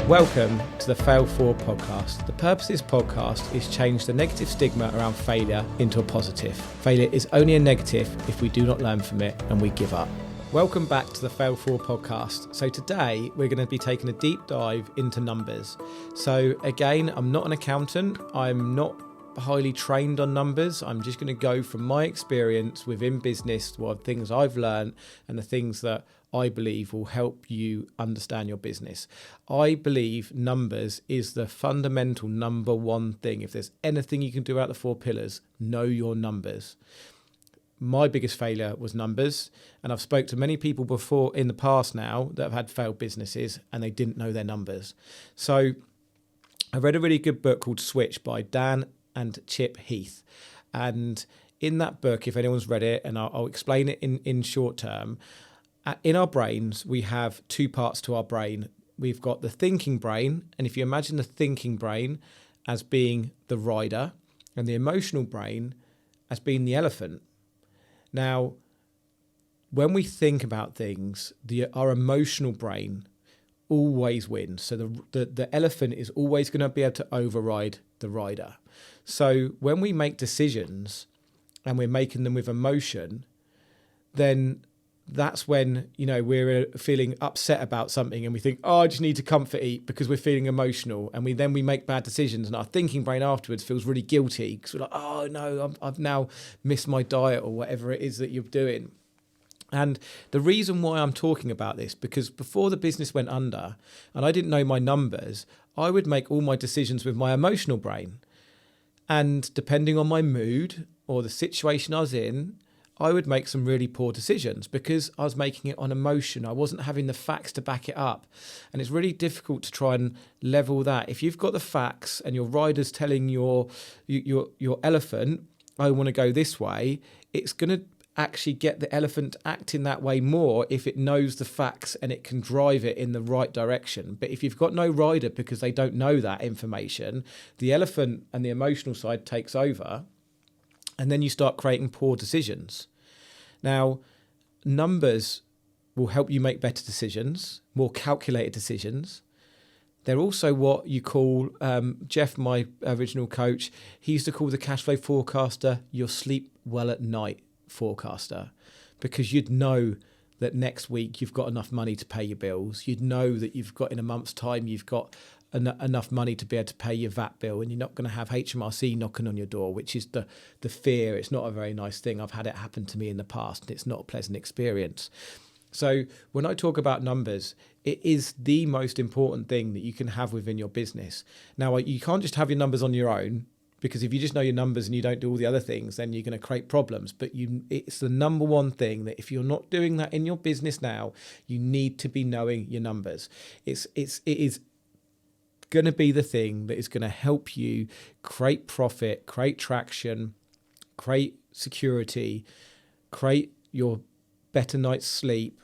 Welcome to the Forward Podcast. The purpose of this podcast is change the negative stigma around failure into a positive. Failure is only a negative if we do not learn from it and we give up. Welcome back to the Forward Podcast. So today we're going to be taking a deep dive into numbers. So again, I'm not an accountant. I'm not highly trained on numbers. I'm just going to go from my experience within business, what things I've learned and the things that I believe will help you understand your business. I believe numbers is the fundamental number one thing. If there's anything you can do out of the four pillars, know your numbers. My biggest failure was numbers, and I've spoke to many people before in the past now that have had failed businesses and they didn't know their numbers. So I read a really good book called Switch by Dan and Chip Heath. And in that book, if anyone's read it, and I'll explain it in short term, in our brains, we have two parts to our brain. We've got the thinking brain, and if you imagine the thinking brain as being the rider and the emotional brain as being the elephant. Now, when we think about things, our emotional brain always wins. So the elephant is always going to be able to override the rider. So when we make decisions and we're making them with emotion, then that's when, we're feeling upset about something and we think, I just need to comfort eat because we're feeling emotional. And we make bad decisions and our thinking brain afterwards feels really guilty because we're like, oh no, I've now missed my diet or whatever it is that you're doing. And the reason why I'm talking about this, because before the business went under and I didn't know my numbers, I would make all my decisions with my emotional brain. And depending on my mood or the situation I was in, I would make some really poor decisions because I was making it on emotion. I wasn't having the facts to back it up. And it's really difficult to try and level that. If you've got the facts and your rider's telling your elephant, I want to go this way, it's going to actually get the elephant to act in that way more if it knows the facts and it can drive it in the right direction. But if you've got no rider because they don't know that information, the elephant and the emotional side takes over. And then you start creating poor decisions. Now, numbers will help you make better decisions, more calculated decisions. They're also what you call, Jeff, my original coach, he used to call the cashflow forecaster your sleep well at night forecaster, because you'd know that next week you've got enough money to pay your bills. You'd know that you've got in a month's time, you've got enough money to be able to pay your VAT bill, and you're not going to have HMRC knocking on your door, which is the fear. It's not a very nice thing. I've had it happen to me in the past, and it's not a pleasant experience. So when I talk about numbers, it is the most important thing that you can have within your business. Now, you can't just have your numbers on your own, because if you just know your numbers and you don't do all the other things, then you're going to create problems. But it's the number one thing that if you're not doing that in your business now, you need to be knowing your numbers. It is going to be the thing that is going to help you create profit, create traction, create security, create your better night's sleep.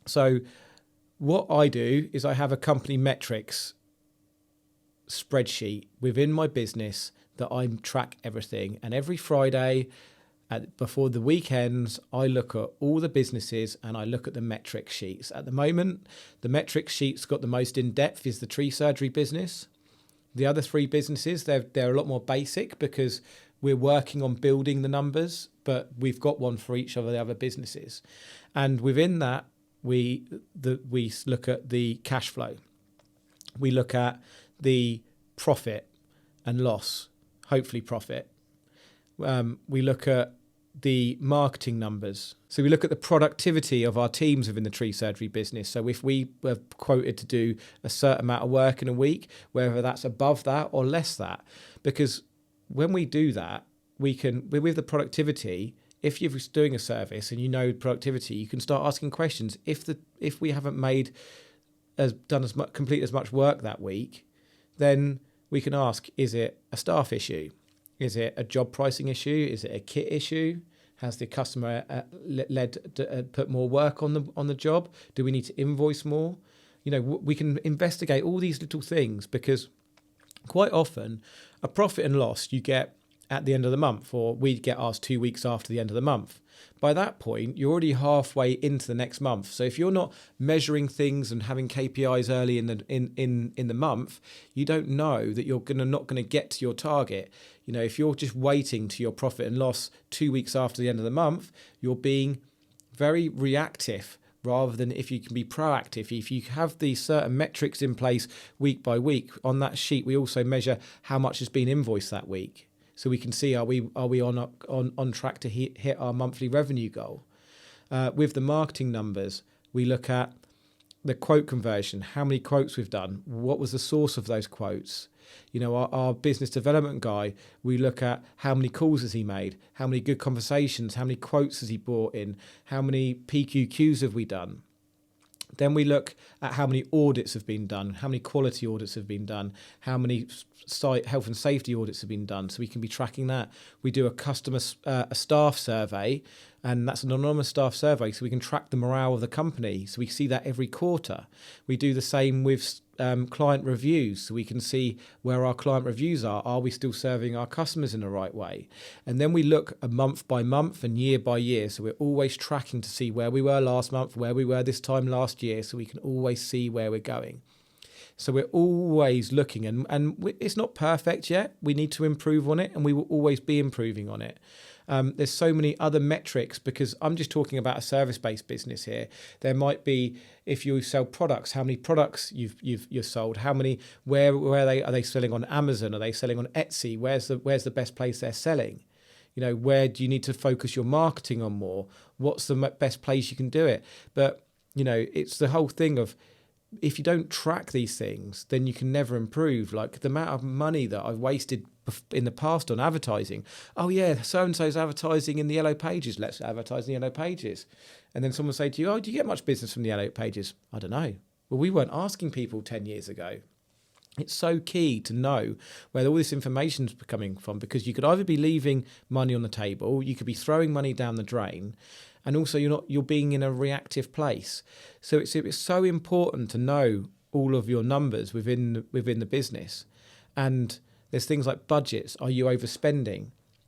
So what I do is I have a company metrics spreadsheet within my business that I track everything. And every Friday before the weekends, I look at all the businesses and I look at the metric sheets. At the moment, the metric sheets got the most in-depth is the tree surgery business. The other three businesses, they're a lot more basic because we're working on building the numbers, but we've got one for each of the other businesses. And within that, we look at the cash flow. We look at the profit and loss, hopefully profit. We look at the marketing numbers. So we look at the productivity of our teams within the tree surgery business. So if we were quoted to do a certain amount of work in a week, whether that's above that or less that, because when we do that, we can, with the productivity, if you're doing a service and you know productivity, you can start asking questions. If we haven't complete as much work that week, then we can ask, is it a staff issue? Is it a job pricing issue? Is it a kit issue? Has the customer put more work on the job? Do we need to invoice more? We can investigate all these little things because quite often a profit and loss, you get at the end of the month, or we'd get ours 2 weeks after the end of the month. By that point, you're already halfway into the next month. So if you're not measuring things and having KPIs early in the month, you don't know that you're not going to get to your target. If you're just waiting to your profit and loss 2 weeks after the end of the month, you're being very reactive rather than if you can be proactive. If you have these certain metrics in place week by week, on that sheet we also measure how much has been invoiced that week. So we can see are we on track to hit our monthly revenue goal. With the marketing numbers, we look at the quote conversion, how many quotes we've done, what was the source of those quotes. Our business development guy, we look at how many calls has he made, how many good conversations, how many quotes has he brought in, how many PQQs have we done. Then we look at how many audits have been done, how many quality audits have been done, how many site health and safety audits have been done, so we can be tracking that. We do a staff survey, and that's an anonymous staff survey, so we can track the morale of the company, so we see that every quarter. We do the same with client reviews, so we can see where our client reviews are. Are we still serving our customers in the right way? And then we look a month by month and year by year, so we're always tracking to see where we were last month, where we were this time last year, so we can always see where we're going. So we're always looking, and it's not perfect yet. We need to improve on it, and we will always be improving on it. There's so many other metrics, because I'm just talking about a service-based business here. There might be, if you sell products, how many products you've sold, how many, where are they selling on Amazon? Are they selling on Etsy? Where's the best place they're selling? Where do you need to focus your marketing on more? What's the best place you can do it? But it's the whole thing of, if you don't track these things, then you can never improve. Like the amount of money that I've wasted in the past on advertising. Oh yeah, so-and-so's advertising in the Yellow Pages. Let's advertise in the Yellow Pages. And then someone will say to you, oh, do you get much business from the Yellow Pages? I don't know. Well, we weren't asking people 10 years ago. It's so key to know where all this information is coming from, because you could either be leaving money on the table, you could be throwing money down the drain, and also you're being in a reactive place. So it's so important to know all of your numbers within the business. And there's things like budgets. Are you overspending?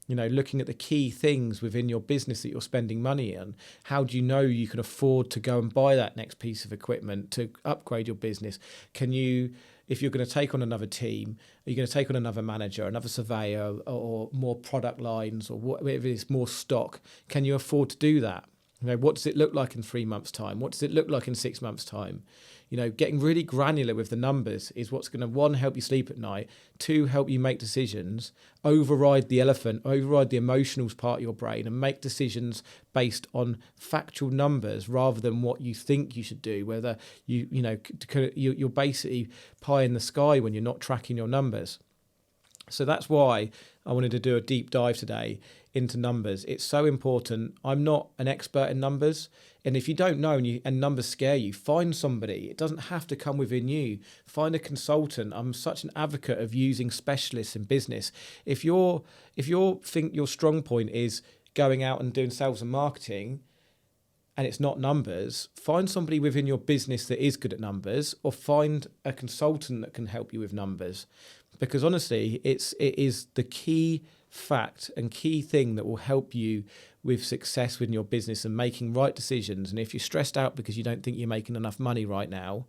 Looking at the key things within your business that you're spending money on. How do you know you can afford to go and buy that next piece of equipment to upgrade your business? Can you, if you're going to take on another team, are you going to take on another manager, another surveyor, or more product lines, or whatever it is, more stock? Can you afford to do that? What does it look like in 3 months' time? What does it look like in 6 months' time? Getting really granular with the numbers is what's going to, one, help you sleep at night, two, help you make decisions, override the emotional part of your brain, and make decisions based on factual numbers rather than what you think you should do, whether you're basically pie in the sky when you're not tracking your numbers. So that's why I wanted to do a deep dive today into numbers. It's so important. I'm not an expert in numbers. And if you don't know and numbers scare you, find somebody. It doesn't have to come within you. Find a consultant. I'm such an advocate of using specialists in business. If you think your strong point is going out and doing sales and marketing, and it's not numbers, find somebody within your business that is good at numbers, or find a consultant that can help you with numbers. Because honestly, it is the key fact and key thing that will help you with success within your business and making right decisions. And if you're stressed out because you don't think you're making enough money right now,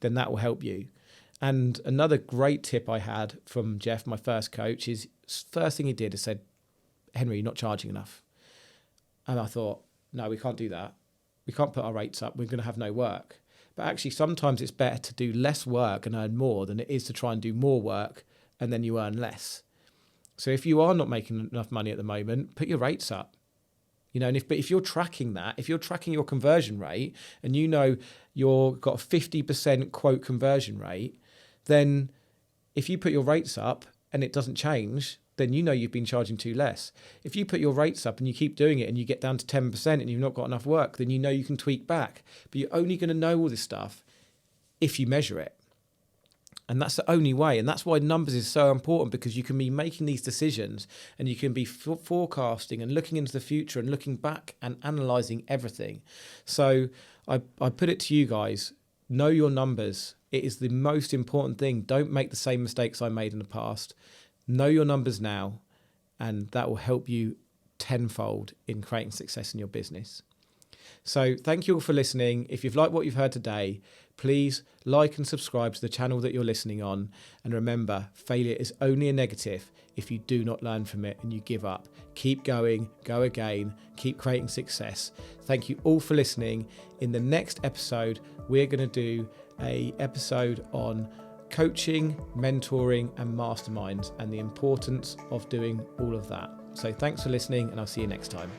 then that will help you. And another great tip I had from Jeff, my first coach, is first thing he did is said, Henry, you're not charging enough. And I thought, no, we can't do that. We can't put our rates up. We're going to have no work. But actually, sometimes it's better to do less work and earn more than it is to try and do more work and then you earn less. So if you are not making enough money at the moment, put your rates up. And if you're tracking that, if you're tracking your conversion rate and you've got a 50% quote conversion rate, then if you put your rates up and it doesn't change, then you've been charging too less. If you put your rates up and you keep doing it and you get down to 10% and you've not got enough work, then you can tweak back. But you're only going to know all this stuff if you measure it. And that's the only way. And that's why numbers is so important, because you can be making these decisions and you can be forecasting and looking into the future and looking back and analysing everything. So I put it to you guys, know your numbers. It is the most important thing. Don't make the same mistakes I made in the past. Know your numbers now and that will help you tenfold in creating success in your business. So thank you all for listening. If you've liked what you've heard today, please like and subscribe to the channel that you're listening on. And remember, failure is only a negative if you do not learn from it and you give up. Keep going, go again, keep creating success. Thank you all for listening. In the next episode, we're going to do an episode on coaching, mentoring, and masterminds and the importance of doing all of that. So thanks for listening, and I'll see you next time.